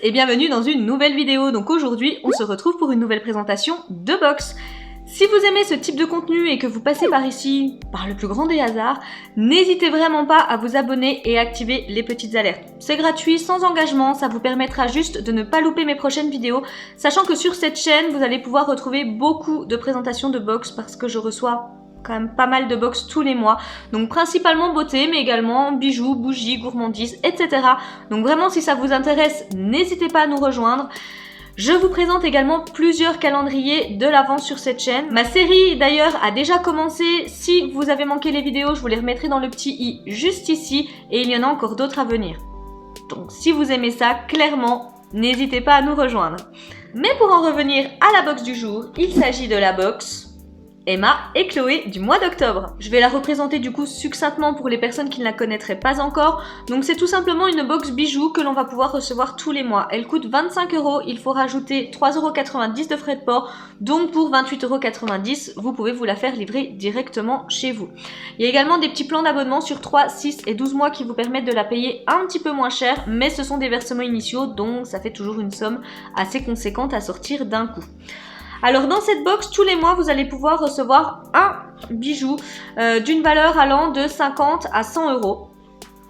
et bienvenue dans une nouvelle vidéo. Donc aujourd'hui, on se retrouve pour une nouvelle présentation de box. Si vous aimez ce type de contenu et que vous passez par ici, par le plus grand des hasards, n'hésitez vraiment pas à vous abonner et activer les petites alertes. C'est gratuit, sans engagement, ça vous permettra juste de ne pas louper mes prochaines vidéos, sachant que sur cette chaîne, vous allez pouvoir retrouver beaucoup de présentations de box parce que je reçois quand même pas mal de box tous les mois, donc principalement beauté mais également bijoux, bougies, gourmandises, etc. Donc vraiment si ça vous intéresse, n'hésitez pas à nous rejoindre. Je vous présente également plusieurs calendriers de l'Avent sur cette chaîne. Ma série d'ailleurs a déjà commencé, si vous avez manqué les vidéos, je vous les remettrai dans le petit i juste ici et il y en a encore d'autres à venir. Donc si vous aimez ça, clairement, n'hésitez pas à nous rejoindre. Mais pour en revenir à la box du jour, il s'agit de la box Emma et Chloé du mois d'octobre. Je vais la représenter du coup succinctement pour les personnes qui ne la connaîtraient pas encore. Donc c'est tout simplement une box bijoux que l'on va pouvoir recevoir tous les mois. Elle coûte 25 €, il faut rajouter 3,90 € de frais de port. Donc pour 28,90 €, vous pouvez vous la faire livrer directement chez vous. Il y a également des petits plans d'abonnement sur 3, 6 et 12 mois qui vous permettent de la payer un petit peu moins cher. Mais ce sont des versements initiaux, donc ça fait toujours une somme assez conséquente à sortir d'un coup. Alors dans cette box, tous les mois, vous allez pouvoir recevoir un bijou d'une valeur allant de 50 à 100 €.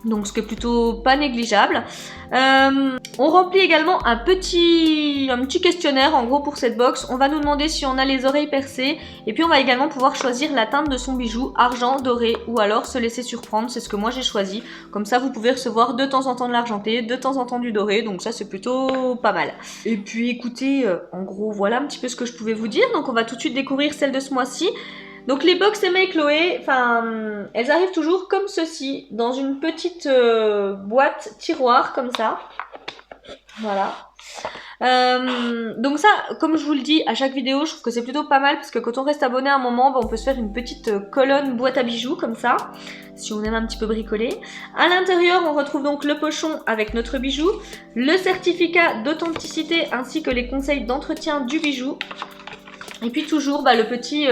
Donc ce qui est plutôt pas négligeable. On remplit également un petit questionnaire en gros pour cette box. On va nous demander si on a les oreilles percées. Et puis on va également pouvoir choisir la teinte de son bijou, argent, doré ou alors se laisser surprendre. C'est ce que moi j'ai choisi. Comme ça vous pouvez recevoir de temps en temps de l'argenté, de temps en temps du doré. Donc ça c'est plutôt pas mal. Et puis écoutez, en gros voilà un petit peu ce que je pouvais vous dire. Donc on va tout de suite découvrir celle de ce mois-ci. Donc les box Emma et Chloé, elles arrivent toujours comme ceci, dans une petite boîte tiroir comme ça. Voilà. Donc ça, comme je vous le dis à chaque vidéo, je trouve que c'est plutôt pas mal parce que quand on reste abonné à un moment, on peut se faire une petite colonne boîte à bijoux comme ça, si on aime un petit peu bricoler. À l'intérieur, on retrouve donc le pochon avec notre bijou, le certificat d'authenticité ainsi que les conseils d'entretien du bijou. Et puis toujours le petit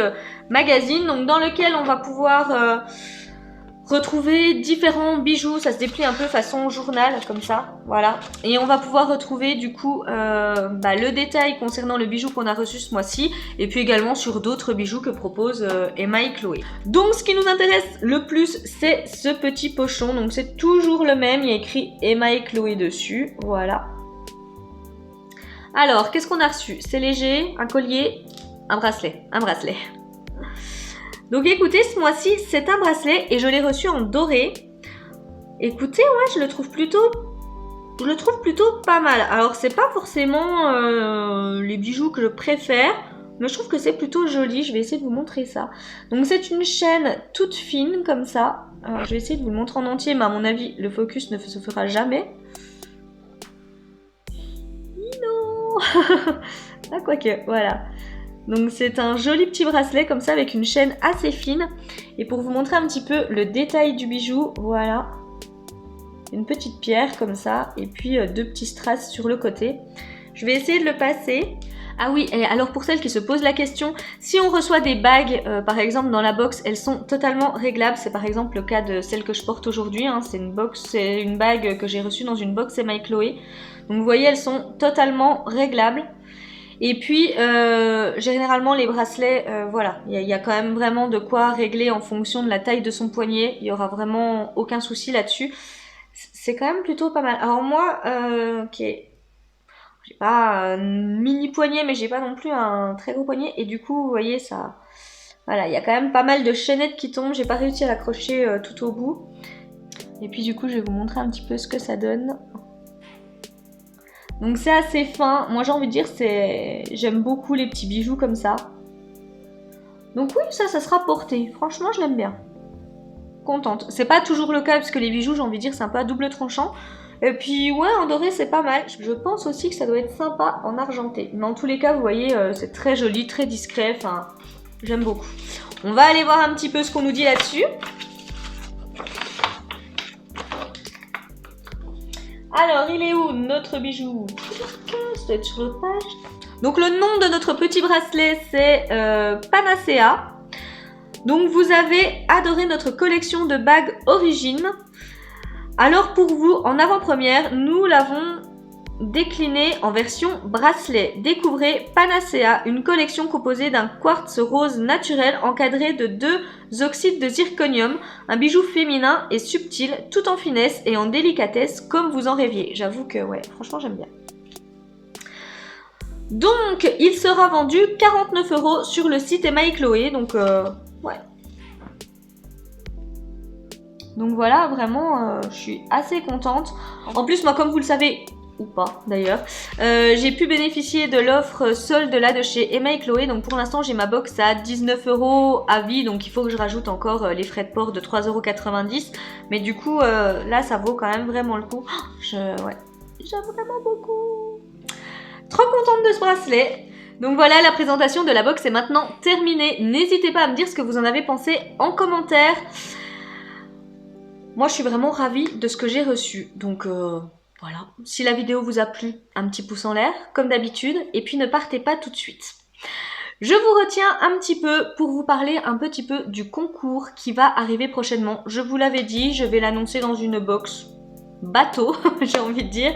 magazine donc, dans lequel on va pouvoir retrouver différents bijoux. Ça se déplie un peu façon journal comme ça, voilà. Et on va pouvoir retrouver du coup le détail concernant le bijou qu'on a reçu ce mois-ci. Et puis également sur d'autres bijoux que propose Emma et Chloé. Donc ce qui nous intéresse le plus, c'est ce petit pochon. Donc c'est toujours le même, il y a écrit Emma et Chloé dessus, voilà. Alors, qu'est-ce qu'on a reçu? C'est léger, un collier, un bracelet. Donc écoutez, ce mois-ci, c'est un bracelet et je l'ai reçu en doré. Écoutez, ouais, je le trouve plutôt pas mal. Alors, c'est pas forcément les bijoux que je préfère, mais je trouve que c'est plutôt joli. Je vais essayer de vous montrer ça. Donc c'est une chaîne toute fine comme ça. Alors, je vais essayer de vous le montrer en entier, mais à mon avis, le focus ne se fera jamais. Ah, quoique, voilà. Donc c'est un joli petit bracelet comme ça avec une chaîne assez fine. Et pour vous montrer un petit peu le détail du bijou, voilà. Une petite pierre comme ça et puis deux petits strass sur le côté. Je vais essayer de le passer. Ah oui, et alors pour celles qui se posent la question, si on reçoit des bagues, par exemple dans la box, elles sont totalement réglables. C'est par exemple le cas de celle que je porte aujourd'hui. Hein. C'est une bague que j'ai reçue dans une box Emma et Chloé. Donc vous voyez, elles sont totalement réglables. Et puis, généralement, les bracelets, voilà, il y a quand même vraiment de quoi régler en fonction de la taille de son poignet. Il n'y aura vraiment aucun souci là-dessus. C'est quand même plutôt pas mal. Alors moi, j'ai pas un mini poignet, mais j'ai pas non plus un très gros poignet. Et du coup, vous voyez, ça, voilà, il y a quand même pas mal de chaînettes qui tombent. J'ai pas réussi à l'accrocher tout au bout. Et puis du coup, je vais vous montrer un petit peu ce que ça donne. Donc c'est assez fin, moi j'ai envie de dire j'aime beaucoup les petits bijoux comme ça. Donc oui, ça sera porté, franchement je l'aime bien. Contente, c'est pas toujours le cas parce que les bijoux j'ai envie de dire c'est un peu à double tranchant. Et puis ouais, en doré c'est pas mal, je pense aussi que ça doit être sympa en argenté. Mais en tous les cas vous voyez c'est très joli, très discret, enfin j'aime beaucoup. On va aller voir un petit peu ce qu'on nous dit là-dessus. Alors, il est où notre bijou? Ça doit être sur l'autre page. Donc, le nom de notre petit bracelet, c'est Panacea. Donc, vous avez adoré notre collection de bagues Origine. Alors, pour vous, en avant-première, nous l'avons déclinée en version bracelet. Découvrez Panacea, une collection composée d'un quartz rose naturel encadré de 2 oxydes de zirconium, un bijou féminin et subtil, tout en finesse et en délicatesse comme vous en rêviez. J'avoue que ouais, franchement j'aime bien. Donc, il sera vendu 49 € sur le site Emma et Chloé, donc ouais. Donc voilà, vraiment, je suis assez contente. En plus, moi, comme vous le savez, ou pas d'ailleurs, j'ai pu bénéficier de l'offre solde là de chez Emma et Chloé. Donc pour l'instant, j'ai ma box à 19 € à vie, donc il faut que je rajoute encore les frais de port de 3,90 €. Mais du coup, là, ça vaut quand même vraiment le coup. Ouais, j'aime vraiment beaucoup. Trop contente de ce bracelet. Donc voilà, la présentation de la box est maintenant terminée. N'hésitez pas à me dire ce que vous en avez pensé en commentaire. Moi, je suis vraiment ravie de ce que j'ai reçu. Donc voilà, si la vidéo vous a plu, un petit pouce en l'air, comme d'habitude. Et puis ne partez pas tout de suite. Je vous retiens un petit peu pour vous parler un petit peu du concours qui va arriver prochainement. Je vous l'avais dit, je vais l'annoncer dans une box bateau, j'ai envie de dire.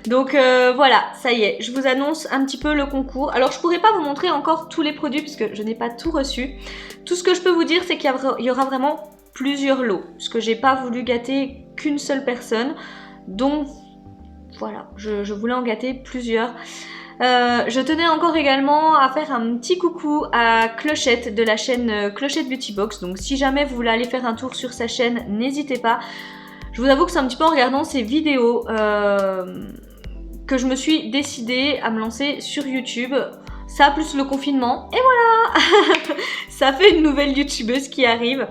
Donc voilà, ça y est, je vous annonce un petit peu le concours. Alors je pourrais pas vous montrer encore tous les produits puisque je n'ai pas tout reçu. Tout ce que je peux vous dire, c'est qu'il y aura vraiment plusieurs lots, puisque j'ai pas voulu gâter qu'une seule personne. Donc voilà, je voulais en gâter plusieurs. Je tenais encore également à faire un petit coucou à Clochette de la chaîne Clochette Beauty Box. Donc si jamais vous voulez aller faire un tour sur sa chaîne, n'hésitez pas. Je vous avoue que c'est un petit peu en regardant ces vidéos que je me suis décidée à me lancer sur YouTube. Ça plus le confinement, et voilà. Ça fait une nouvelle youtubeuse qui arrive.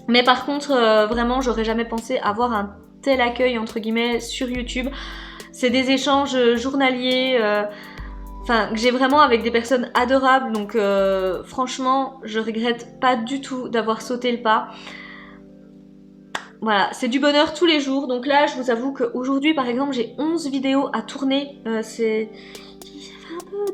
Mais par contre, vraiment, j'aurais jamais pensé avoir un tel accueil, entre guillemets, sur YouTube. C'est des échanges journaliers, que j'ai vraiment avec des personnes adorables. Donc franchement, je regrette pas du tout d'avoir sauté le pas. Voilà, c'est du bonheur tous les jours. Donc là, je vous avoue qu'aujourd'hui, par exemple, j'ai 11 vidéos à tourner. C'est...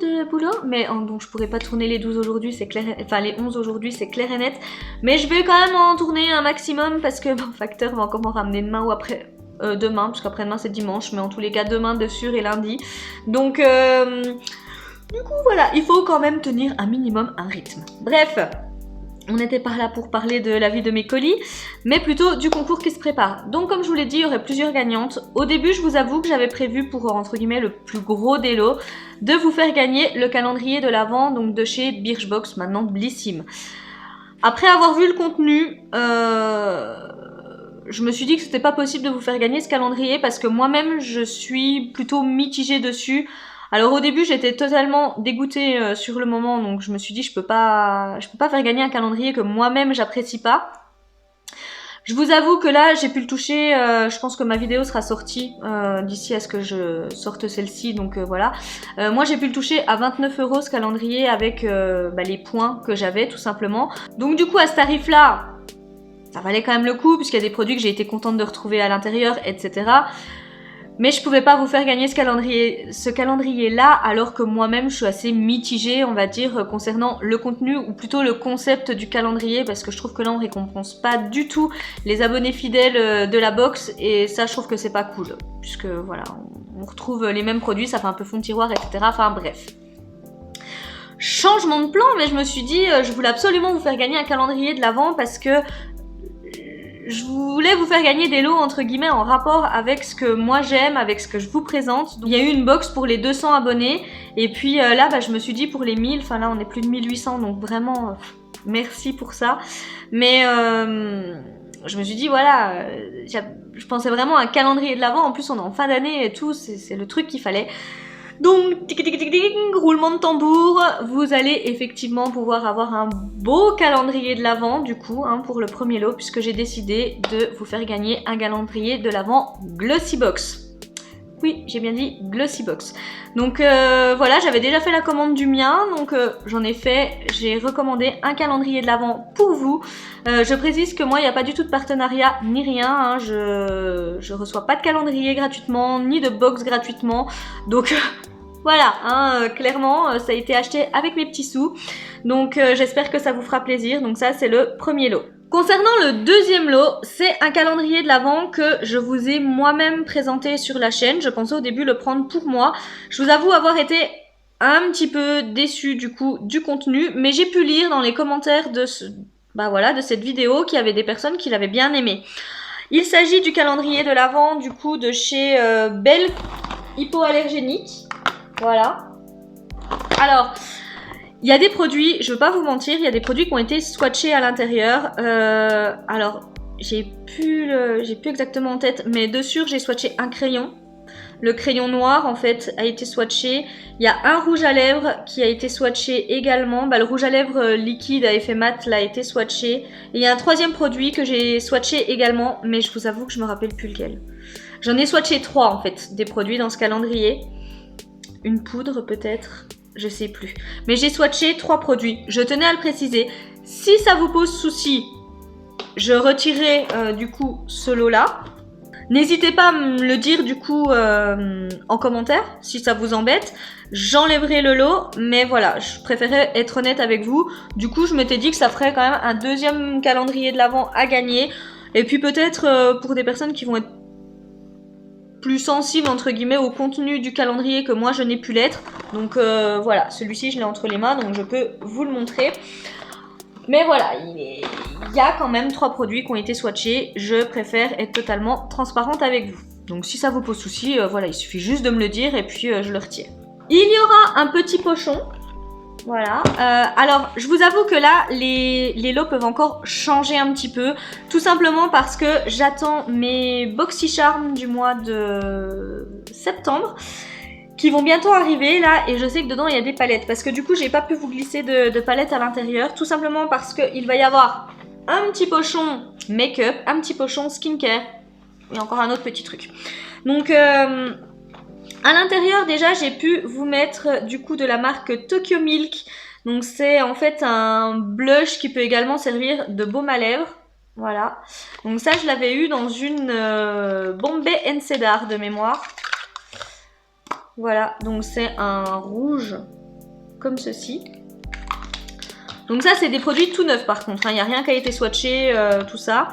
de boulot, mais donc je pourrais pas tourner les 12 aujourd'hui, c'est clair, enfin les 11 aujourd'hui, c'est clair et net, mais je vais quand même en tourner un maximum parce que mon facteur va encore m'en ramener demain ou après demain, parce qu'après-demain c'est dimanche, mais en tous les cas demain de sûr et lundi, donc du coup voilà, il faut quand même tenir un minimum un rythme. Bref, on n'était pas là pour parler de la vie de mes colis, mais plutôt du concours qui se prépare. Donc comme je vous l'ai dit, il y aurait plusieurs gagnantes. Au début, je vous avoue que j'avais prévu pour, entre guillemets, le plus gros des lots, de vous faire gagner le calendrier de l'Avent, donc de chez Birchbox, maintenant Blissim. Après avoir vu le contenu, je me suis dit que c'était pas possible de vous faire gagner ce calendrier parce que moi-même, je suis plutôt mitigée dessus. Alors au début j'étais totalement dégoûtée sur le moment, donc je me suis dit je peux pas faire gagner un calendrier que moi-même j'apprécie pas. Je vous avoue que là j'ai pu le toucher, je pense que ma vidéo sera sortie d'ici à ce que je sorte celle-ci, donc voilà. Moi j'ai pu le toucher à 29 € ce calendrier avec les points que j'avais tout simplement. Donc du coup à ce tarif là, ça valait quand même le coup puisqu'il y a des produits que j'ai été contente de retrouver à l'intérieur, etc. Mais je pouvais pas vous faire gagner ce calendrier-là, alors que moi-même je suis assez mitigée, on va dire, concernant le contenu, ou plutôt le concept du calendrier, parce que je trouve que là on récompense pas du tout les abonnés fidèles de la box, et ça je trouve que c'est pas cool, puisque voilà, on retrouve les mêmes produits, ça fait un peu fond de tiroir, etc. Enfin bref. Changement de plan, mais je me suis dit, je voulais absolument vous faire gagner un calendrier de l'Avent, parce que je voulais vous faire gagner des lots entre guillemets en rapport avec ce que moi j'aime, avec ce que je vous présente. Donc, il y a eu une box pour les 200 abonnés et puis là je me suis dit pour les 1000, enfin là on est plus de 1800 donc vraiment merci pour ça. Mais je me suis dit voilà, je pensais vraiment à un calendrier de l'Avent, en plus on est en fin d'année et tout, c'est le truc qu'il fallait. Donc, tic tic tic tic, roulement de tambour, vous allez effectivement pouvoir avoir un beau calendrier de l'Avent du coup pour le premier lot, puisque j'ai décidé de vous faire gagner un calendrier de l'Avent Glossybox. Oui, j'ai bien dit Glossybox. Donc voilà, j'avais déjà fait la commande du mien, donc j'en ai fait, j'ai recommandé un calendrier de l'Avent pour vous. Je précise que moi, il n'y a pas du tout de partenariat ni rien, je reçois pas de calendrier gratuitement, ni de box gratuitement, donc Voilà, hein, clairement, ça a été acheté avec mes petits sous. Donc j'espère que ça vous fera plaisir. Donc ça, c'est le premier lot. Concernant le deuxième lot, c'est un calendrier de l'Avent que je vous ai moi-même présenté sur la chaîne. Je pensais au début le prendre pour moi. Je vous avoue avoir été un petit peu déçue du coup du contenu, mais j'ai pu lire dans les commentaires de cette vidéo qu'il y avait des personnes qui l'avaient bien aimé. Il s'agit du calendrier de l'Avent du coup de chez Belle Hypoallergénique. Voilà. Alors, il y a des produits, je ne veux pas vous mentir, il y a des produits qui ont été swatchés à l'intérieur. Alors, j'ai plus exactement en tête, mais dessus j'ai swatché un crayon. Le crayon noir en fait a été swatché. Il y a un rouge à lèvres qui a été swatché également. Le rouge à lèvres liquide à effet mat l'a été swatché. Et il y a un troisième produit que j'ai swatché également, mais je vous avoue que je me rappelle plus lequel. J'en ai swatché 3 en fait, des produits dans ce calendrier. Une poudre peut-être, je sais plus. Mais j'ai swatché 3 produits. Je tenais à le préciser. Si ça vous pose souci, je retirerai du coup ce lot-là. N'hésitez pas à me le dire du coup en commentaire si ça vous embête. J'enlèverai le lot, mais voilà, je préférais être honnête avec vous. Du coup, je m'étais dit que ça ferait quand même un deuxième calendrier de l'Avent à gagner. Et puis peut-être pour des personnes qui vont être plus sensibles entre guillemets au contenu du calendrier que moi je n'ai pu l'être. Donc voilà, celui-ci je l'ai entre les mains, donc je peux vous le montrer. Mais voilà, il y a quand même 3 produits qui ont été swatchés. Je préfère être totalement transparente avec vous. Donc si ça vous pose souci, voilà, il suffit juste de me le dire et puis je le retire. Il y aura un petit pochon. Voilà. Alors, je vous avoue que là, les lots peuvent encore changer un petit peu. Tout simplement parce que j'attends mes BoxyCharm du mois de septembre qui vont bientôt arriver là, et je sais que dedans il y a des palettes parce que du coup j'ai pas pu vous glisser de palettes à l'intérieur, tout simplement parce qu'il va y avoir un petit pochon make-up, un petit pochon skincare et encore un autre petit truc. Donc à l'intérieur déjà j'ai pu vous mettre du coup de la marque Tokyo Milk. Donc c'est en fait un blush qui peut également servir de baume à lèvres. Voilà. Donc ça je l'avais eu dans une Bombay & Cedar de mémoire. Voilà, donc c'est un rouge comme ceci. Donc ça c'est des produits tout neufs par contre, il n'y a rien qui a été swatché, tout ça.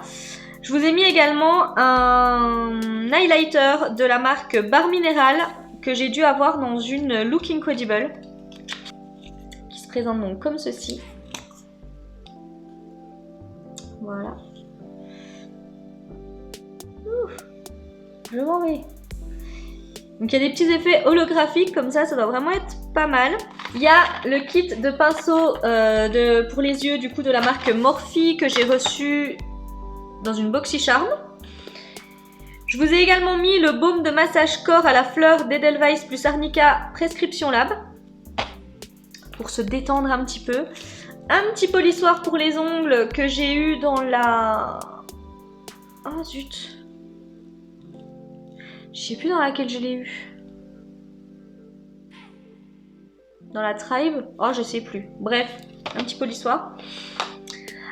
Je vous ai mis également un highlighter de la marque Bar Mineral que j'ai dû avoir dans une Look Incredible. Qui se présente donc comme ceci. Voilà. Ouf, je m'en vais. Donc il y a des petits effets holographiques comme ça doit vraiment être pas mal. Il y a le kit de pinceau pour les yeux du coup de la marque Morphe que j'ai reçu dans une BoxyCharm. Je vous ai également mis le baume de massage corps à la fleur d'Edelweiss plus Arnica Prescription Lab pour se détendre un petit peu. Un petit polissoir pour les ongles que j'ai eu dans la... Ah zut, je sais plus dans laquelle je l'ai eu. Dans la Tribe? Oh, je sais plus. Bref, un petit polissoir.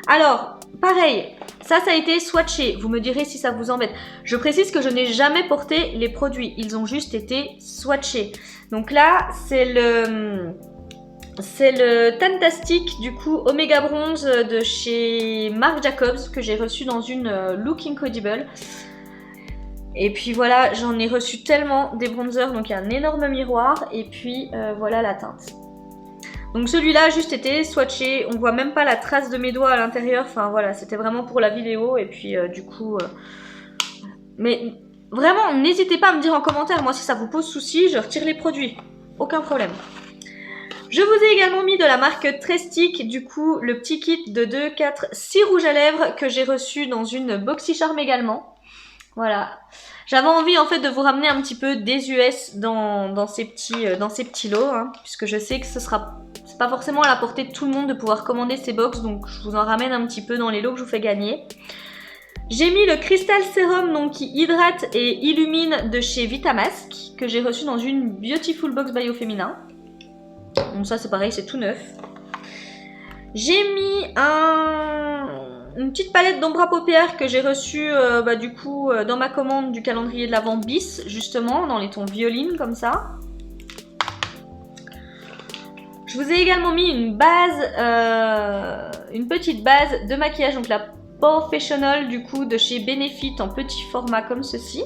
Alors, pareil, ça a été swatché. Vous me direz si ça vous embête. Je précise que je n'ai jamais porté les produits. Ils ont juste été swatchés. Donc là, c'est le Tantastic du coup Omega Bronze de chez Marc Jacobs que j'ai reçu dans une Look Incredible. Et puis voilà, j'en ai reçu tellement des bronzers, donc il y a un énorme miroir et puis voilà la teinte. Donc celui-là juste été swatché, on voit même pas la trace de mes doigts à l'intérieur, enfin voilà, c'était vraiment pour la vidéo et puis du coup... Mais vraiment, n'hésitez pas à me dire en commentaire, moi si ça vous pose souci, je retire les produits, aucun problème. Je vous ai également mis de la marque Trestic, du coup le petit kit de 2, 4, 6 rouges à lèvres que j'ai reçu dans une BoxyCharm également. Voilà, j'avais envie en fait de vous ramener un petit peu des US dans ces petits lots, hein, puisque je sais que c'est pas forcément à la portée de tout le monde de pouvoir commander ces box, donc je vous en ramène un petit peu dans les lots que je vous fais gagner. J'ai mis le Crystal Serum donc, qui hydrate et illumine de chez Vitamask, que j'ai reçu dans une Beautiful Box Bio Féminin. Donc ça c'est pareil, c'est tout neuf. J'ai mis une petite palette d'ombre à paupières que j'ai reçue du coup dans ma commande du calendrier de l'Avent bis, justement, dans les tons violines comme ça. Je vous ai également mis une base, une petite base de maquillage, donc la Professional du coup de chez Benefit en petit format comme ceci.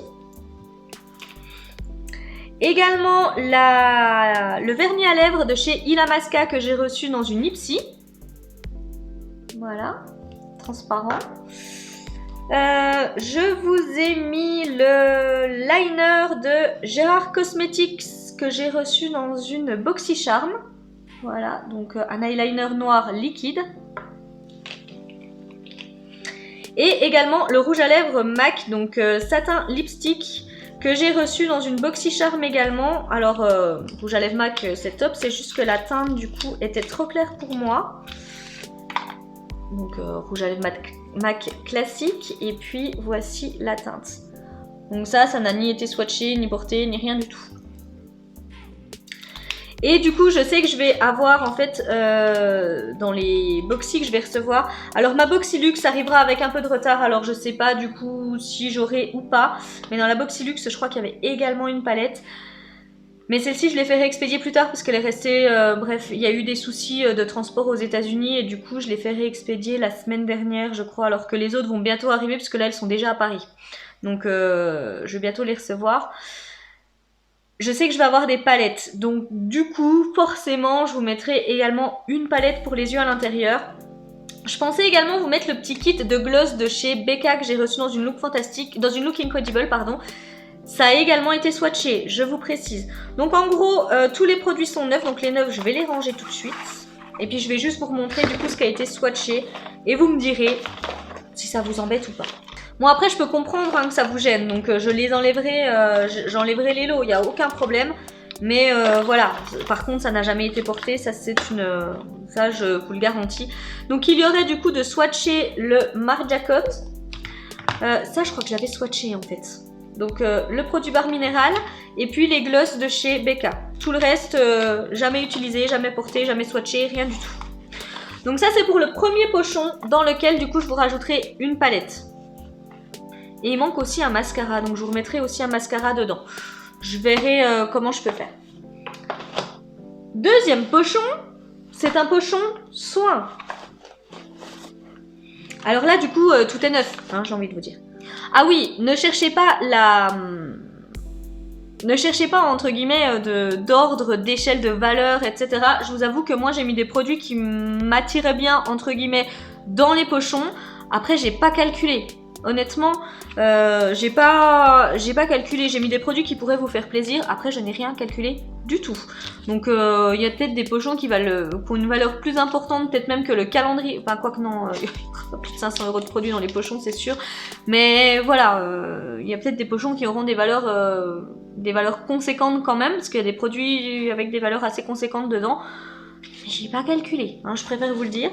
Également le vernis à lèvres de chez Illamasqua que j'ai reçu dans une Ipsy. Voilà, transparent. Je vous ai mis le liner de Gérard Cosmetics que j'ai reçu dans une BoxyCharm. Voilà, donc un eyeliner noir liquide. Et également le rouge à lèvres MAC, donc satin lipstick, que j'ai reçu dans une BoxyCharm également. Alors, rouge à lèvres MAC, c'est top, c'est juste que la teinte du coup était trop claire pour moi. Donc rouge à lèvres MAC classique, et puis voici la teinte. Donc ça n'a ni été swatché, ni porté, ni rien du tout. Et du coup, je sais que je vais avoir en fait dans les boxy que je vais recevoir. Alors ma Boxy Luxe arrivera avec un peu de retard, alors je sais pas du coup si j'aurai ou pas. Mais dans la Boxy Luxe, je crois qu'il y avait également une palette. Mais celle-ci, je l'ai fait réexpédier plus tard parce qu'elle est restée... bref, il y a eu des soucis de transport aux États-Unis et du coup, je l'ai fait réexpédier la semaine dernière, je crois, alors que les autres vont bientôt arriver puisque là, elles sont déjà à Paris. Donc, je vais bientôt les recevoir. Je sais que je vais avoir des palettes, donc du coup, forcément, je vous mettrai également une palette pour les yeux à l'intérieur. Je pensais également vous mettre le petit kit de gloss de chez Becca que j'ai reçu dans une Look Fantastique, dans une Look Incredible, pardon. Ça a également été swatché, je vous précise. Donc en gros, tous les produits sont neufs, donc les neufs, je vais les ranger tout de suite. Et puis je vais juste vous montrer du coup ce qui a été swatché. Et vous me direz si ça vous embête ou pas. Bon après je peux comprendre hein, que ça vous gêne, donc je les enlèverai, j'enlèverai les lots, il n'y a aucun problème. Mais voilà, par contre ça n'a jamais été porté, ça c'est une... ça je vous le garantis. Donc il y aurait du coup de swatcher le Marc Jacobs. Ça je crois que j'avais swatché en fait. Donc le produit barre minéral et puis les glosses de chez Becca. Tout le reste, jamais utilisé, jamais porté, jamais swatché, rien du tout. Donc ça c'est pour le premier pochon dans lequel du coup je vous rajouterai une palette. Et il manque aussi un mascara, donc je vous remettrai aussi un mascara dedans. Je verrai comment je peux faire. Deuxième pochon, c'est un pochon soin. Alors là du coup tout est neuf, hein, j'ai envie de vous dire. Ah oui, ne cherchez pas ne cherchez pas entre guillemets d'ordre, d'échelle de valeur, etc. Je vous avoue que moi j'ai mis des produits qui m'attiraient bien entre guillemets dans les pochons. Après j'ai pas calculé. Honnêtement, j'ai pas calculé. J'ai mis des produits qui pourraient vous faire plaisir. Après, je n'ai rien calculé du tout. Donc, il y a peut-être des pochons qui valent pour une valeur plus importante, peut-être même que le calendrier. Enfin, quoi que non, il y a plus de 500 € de produits dans les pochons, c'est sûr. Mais voilà, il y a peut-être des pochons qui auront des valeurs conséquentes quand même, parce qu'il y a des produits avec des valeurs assez conséquentes dedans. J'ai pas calculé, hein, je préfère vous le dire.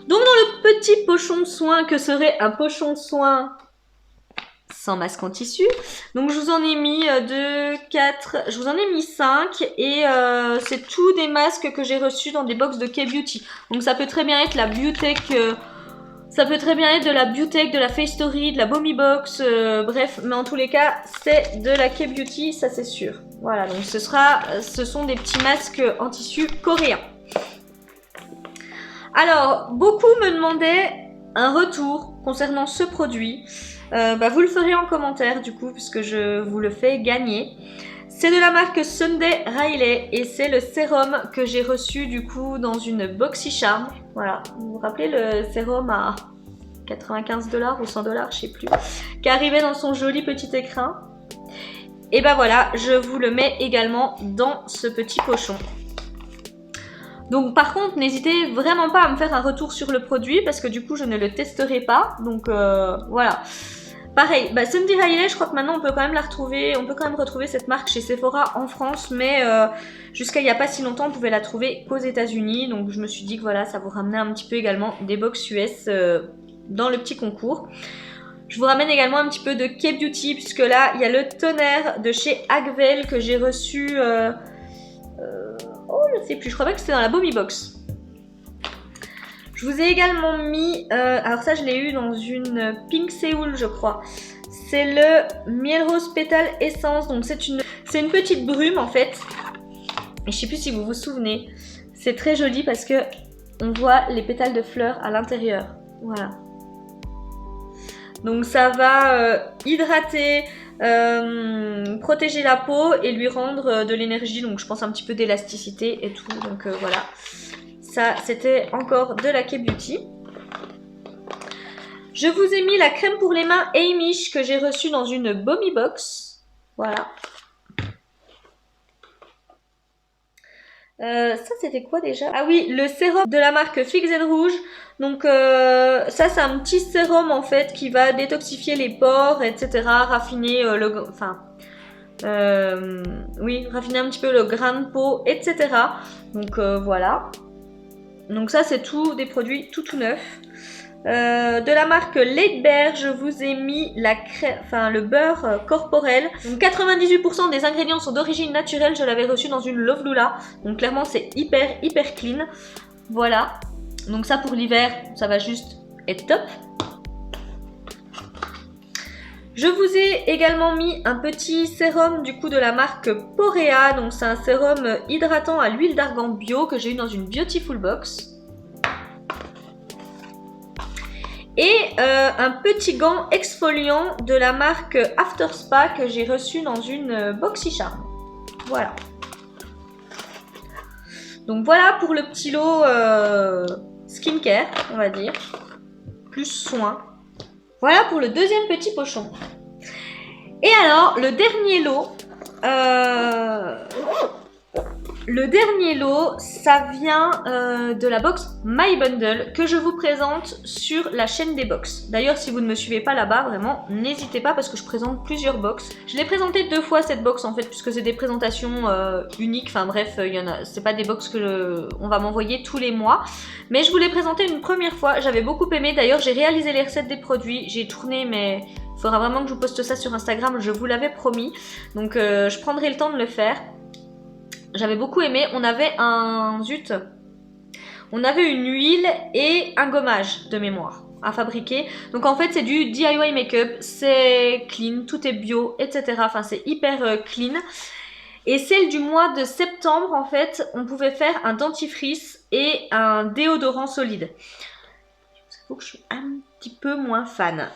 Donc dans le petit pochon soin, que serait un pochon soin sans masque en tissu, donc je vous en ai mis 2, 4, je vous en ai mis 5 et c'est tous des masques que j'ai reçus dans des box de K-Beauty. Donc ça peut très bien être la Beautech, ça peut très bien être de la Beautech, de la Face Story, de la Bomy Box, bref, mais en tous les cas c'est de la K-Beauty, ça c'est sûr. Voilà, donc ce sont des petits masques en tissu coréen. Alors, beaucoup me demandaient un retour concernant ce produit. Vous le ferez en commentaire du coup, puisque je vous le fais gagner. C'est de la marque Sunday Riley et c'est le sérum que j'ai reçu du coup dans une BoxyCharm. Voilà, vous vous rappelez le sérum à 95 $ ou 100 $, je sais plus, qui arrivait dans son joli petit écrin. Et ben voilà, je vous le mets également dans ce petit pochon. Donc par contre, n'hésitez vraiment pas à me faire un retour sur le produit parce que du coup, je ne le testerai pas. Donc voilà. Pareil, Sunday Riley, je crois que maintenant on peut quand même la retrouver. On peut quand même retrouver cette marque chez Sephora en France, mais jusqu'à il n'y a pas si longtemps, on pouvait la trouver qu'aux États-Unis. Donc je me suis dit que voilà, ça vous ramenait un petit peu également des box US dans le petit concours. Je vous ramène également un petit peu de K-Beauty puisque là, il y a le tonnerre de chez Agvel que j'ai reçu... oh, je sais plus, je crois pas que c'était dans la Bomy Box. Je vous ai également mis, alors ça je l'ai eu dans une Pink Séoul je crois. C'est le Miel Rose Pétale Essence, donc c'est une petite brume en fait. Et je sais plus si vous vous souvenez, c'est très joli parce que on voit les pétales de fleurs à l'intérieur. Voilà. Donc ça va hydrater, protéger la peau et lui rendre de l'énergie. Donc je pense un petit peu d'élasticité et tout. Donc voilà. Ça, c'était encore de la K-Beauty. Je vous ai mis la crème pour les mains Amish que j'ai reçue dans une Bommy Box. Voilà. Ça c'était quoi déjà? Ah oui, le sérum de la marque Fix and Rouge. Donc ça c'est un petit sérum en fait qui va détoxifier les pores, etc. Raffiner raffiner un petit peu le grain de peau, etc. Donc voilà. Donc ça c'est tout des produits tout neufs. De la marque Laidbear, je vous ai mis le beurre corporel. Donc 98% des ingrédients sont d'origine naturelle. Je l'avais reçu dans une Love Lula. Donc clairement c'est hyper clean. Voilà. Donc ça pour l'hiver, ça va juste être top. Je vous ai également mis un petit sérum du coup de la marque Porea. Donc c'est un sérum hydratant à l'huile d'argan bio que j'ai eu dans une Beautiful Box. Et un petit gant exfoliant de la marque After Spa que j'ai reçu dans une BoxyCharm. Voilà. Donc voilà pour le petit lot skincare, on va dire. Plus soin. Voilà pour le deuxième petit pochon. Et alors, le dernier lot, ça vient de la box My Bundle que je vous présente sur la chaîne des box. D'ailleurs, si vous ne me suivez pas là-bas, vraiment, n'hésitez pas parce que je présente plusieurs box. Je l'ai présenté 2 fois cette box en fait, puisque c'est des présentations uniques. Enfin bref, c'est pas des box on va m'envoyer tous les mois. Mais je vous l'ai présenté une première fois, j'avais beaucoup aimé. D'ailleurs, j'ai réalisé les recettes des produits, j'ai tourné mais il faudra vraiment que je vous poste ça sur Instagram, je vous l'avais promis. Donc je prendrai le temps de le faire. J'avais beaucoup aimé. On avait on avait une huile et un gommage de mémoire à fabriquer. Donc en fait c'est du DIY make-up, c'est clean, tout est bio, etc. Enfin c'est hyper clean. Et celle du mois de septembre en fait, on pouvait faire un dentifrice et un déodorant solide. Faut que je suis un petit peu moins fan.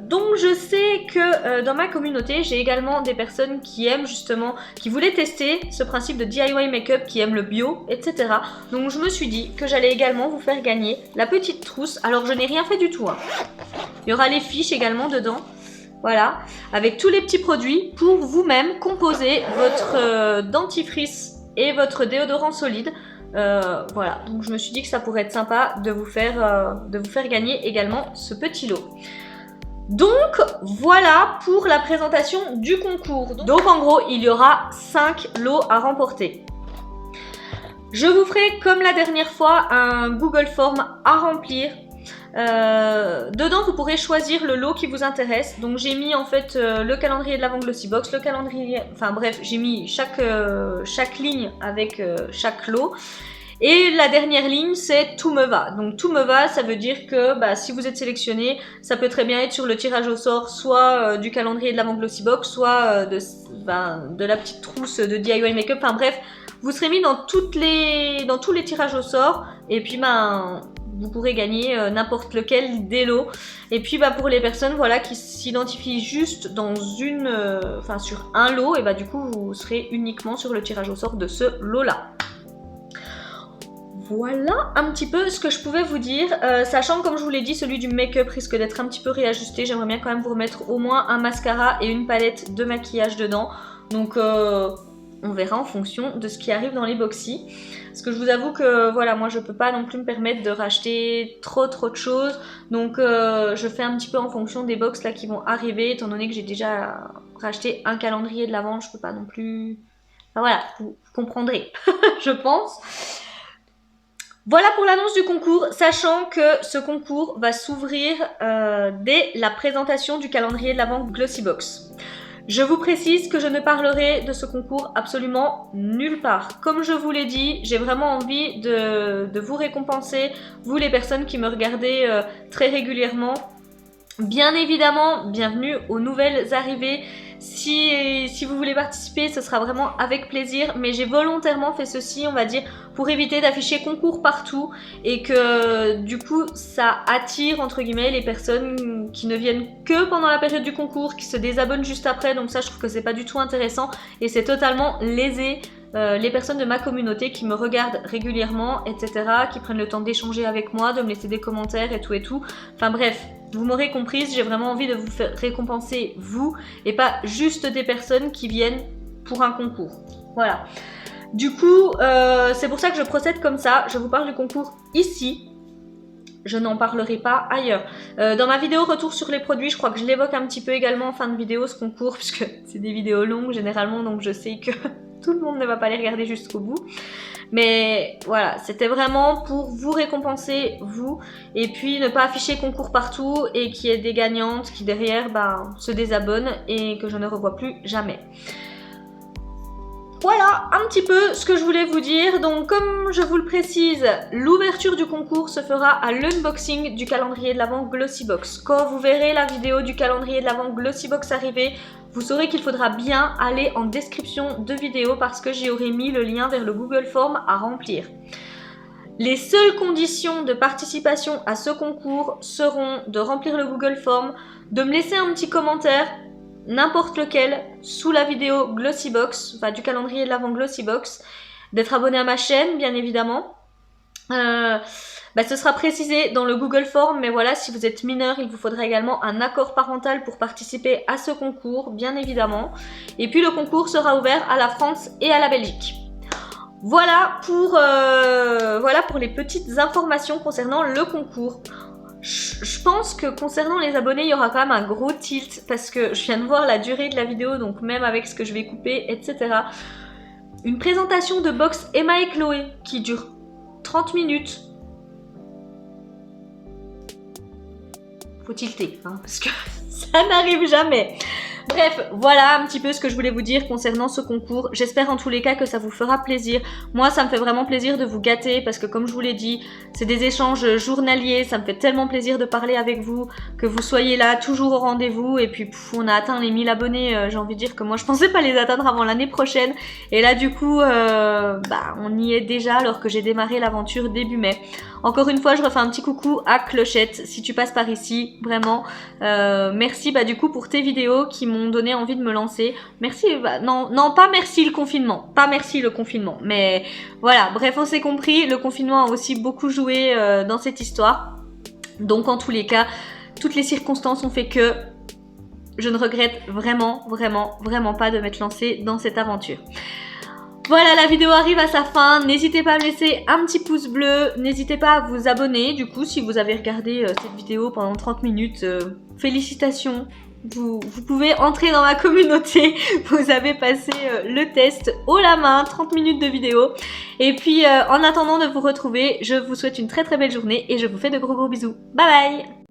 Donc je sais que dans ma communauté, j'ai également des personnes qui aiment justement, qui voulaient tester ce principe de DIY make-up, qui aiment le bio, etc. Donc je me suis dit que j'allais également vous faire gagner la petite trousse. Alors je n'ai rien fait du tout. Hein. Il y aura les fiches également dedans. Voilà, avec tous les petits produits pour vous-même composer votre dentifrice et votre déodorant solide. Voilà, donc je me suis dit que ça pourrait être sympa de vous faire gagner également ce petit lot. Donc voilà pour la présentation du concours. Donc en gros, il y aura 5 lots à remporter. Je vous ferai comme la dernière fois un Google Form à remplir. Dedans vous pourrez choisir le lot qui vous intéresse. Donc j'ai mis en fait le calendrier de l'Avent Glossybox, le calendrier, enfin bref, j'ai mis chaque ligne avec chaque lot. Et la dernière ligne c'est tout me va. Donc tout me va, ça veut dire que si vous êtes sélectionné, ça peut très bien être sur le tirage au sort, soit du calendrier de l'Avent Glossybox, soit de la petite trousse de DIY Makeup. Enfin bref, vous serez mis dans tous les tirages au sort. Et puis vous pourrez gagner n'importe lequel des lots. Et puis pour les personnes voilà, qui s'identifient juste dans sur un lot, et du coup vous serez uniquement sur le tirage au sort de ce lot là. Voilà un petit peu ce que je pouvais vous dire, sachant que comme je vous l'ai dit, celui du make-up risque d'être un petit peu réajusté. J'aimerais bien quand même vous remettre au moins un mascara et une palette de maquillage dedans. Donc on verra en fonction de ce qui arrive dans les boxy. Parce que je vous avoue que voilà, moi je peux pas non plus me permettre de racheter trop de choses. Donc je fais un petit peu en fonction des box là qui vont arriver, étant donné que j'ai déjà racheté un calendrier de l'Avent, je peux pas non plus... Enfin voilà, vous comprendrez, je pense. Voilà pour l'annonce du concours, sachant que ce concours va s'ouvrir dès la présentation du calendrier de l'Avent Glossybox. Je vous précise que je ne parlerai de ce concours absolument nulle part. Comme je vous l'ai dit, j'ai vraiment envie de vous récompenser, vous les personnes qui me regardez très régulièrement. Bien évidemment, bienvenue aux nouvelles arrivées. Si vous voulez participer, ce sera vraiment avec plaisir, mais j'ai volontairement fait ceci, on va dire, pour éviter d'afficher concours partout et que du coup ça attire entre guillemets les personnes qui ne viennent que pendant la période du concours, qui se désabonnent juste après, donc ça je trouve que c'est pas du tout intéressant et c'est totalement lésé les personnes de ma communauté qui me regardent régulièrement, etc., qui prennent le temps d'échanger avec moi, de me laisser des commentaires et tout. Enfin bref, vous m'aurez comprise, j'ai vraiment envie de vous faire récompenser vous et pas juste des personnes qui viennent pour un concours. Voilà. Du coup, c'est pour ça que je procède comme ça. Je vous parle du concours ici. Je n'en parlerai pas ailleurs. Dans ma vidéo retour sur les produits, je crois que je l'évoque un petit peu également en fin de vidéo, ce concours, puisque c'est des vidéos longues généralement, donc je sais que tout le monde ne va pas les regarder jusqu'au bout. Mais voilà, c'était vraiment pour vous récompenser, vous, et puis ne pas afficher concours partout et qu'il y ait des gagnantes qui derrière se désabonnent et que je ne revois plus jamais. Voilà un petit peu ce que je voulais vous dire. Donc comme je vous le précise, l'ouverture du concours se fera à l'unboxing du calendrier de l'Avent Glossybox. Quand vous verrez la vidéo du calendrier de l'Avent Glossybox arriver, vous saurez qu'il faudra bien aller en description de vidéo parce que j'y aurai mis le lien vers le Google Form à remplir. Les seules conditions de participation à ce concours seront de remplir le Google Form, de me laisser un petit commentaire, n'importe lequel, sous la vidéo Glossybox, enfin du calendrier de l'Avent Glossybox, d'être abonné à ma chaîne, bien évidemment. Ce sera précisé dans le Google Form, mais voilà, si vous êtes mineur, il vous faudra également un accord parental pour participer à ce concours, bien évidemment. Et puis le concours sera ouvert à la France et à la Belgique. Voilà pour les petites informations concernant le concours. Je pense que concernant les abonnés, il y aura quand même un gros tilt parce que je viens de voir la durée de la vidéo, donc même avec ce que je vais couper, etc. Une présentation de box Emma et Chloé qui dure 30 minutes. Faut tilter, hein, parce que ça n'arrive jamais. Bref, voilà un petit peu ce que je voulais vous dire concernant ce concours. J'espère en tous les cas que ça vous fera plaisir. Moi, ça me fait vraiment plaisir de vous gâter parce que comme je vous l'ai dit, c'est des échanges journaliers. Ça me fait tellement plaisir de parler avec vous, que vous soyez là toujours au rendez-vous. Et puis, on a atteint les 1000 abonnés. J'ai envie de dire que moi, je pensais pas les atteindre avant l'année prochaine. Et là, du coup, on y est déjà alors que j'ai démarré l'aventure début mai. Encore une fois, je refais un petit coucou à Clochette. Si tu passes par ici, vraiment, merci du coup pour tes vidéos qui m'ont donné envie de me lancer. Merci, non, pas merci le confinement. Pas merci le confinement. Mais voilà, bref, on s'est compris. Le confinement a aussi beaucoup joué dans cette histoire. Donc en tous les cas, toutes les circonstances ont fait que je ne regrette vraiment pas de m'être lancée dans cette aventure. Voilà, la vidéo arrive à sa fin. N'hésitez pas à me laisser un petit pouce bleu. N'hésitez pas à vous abonner. Du coup, si vous avez regardé cette vidéo pendant 30 minutes, félicitations. Vous pouvez entrer dans ma communauté. Vous avez passé le test haut la main, 30 minutes de vidéo. Et puis, en attendant de vous retrouver, je vous souhaite une très belle journée et je vous fais de gros bisous. Bye bye!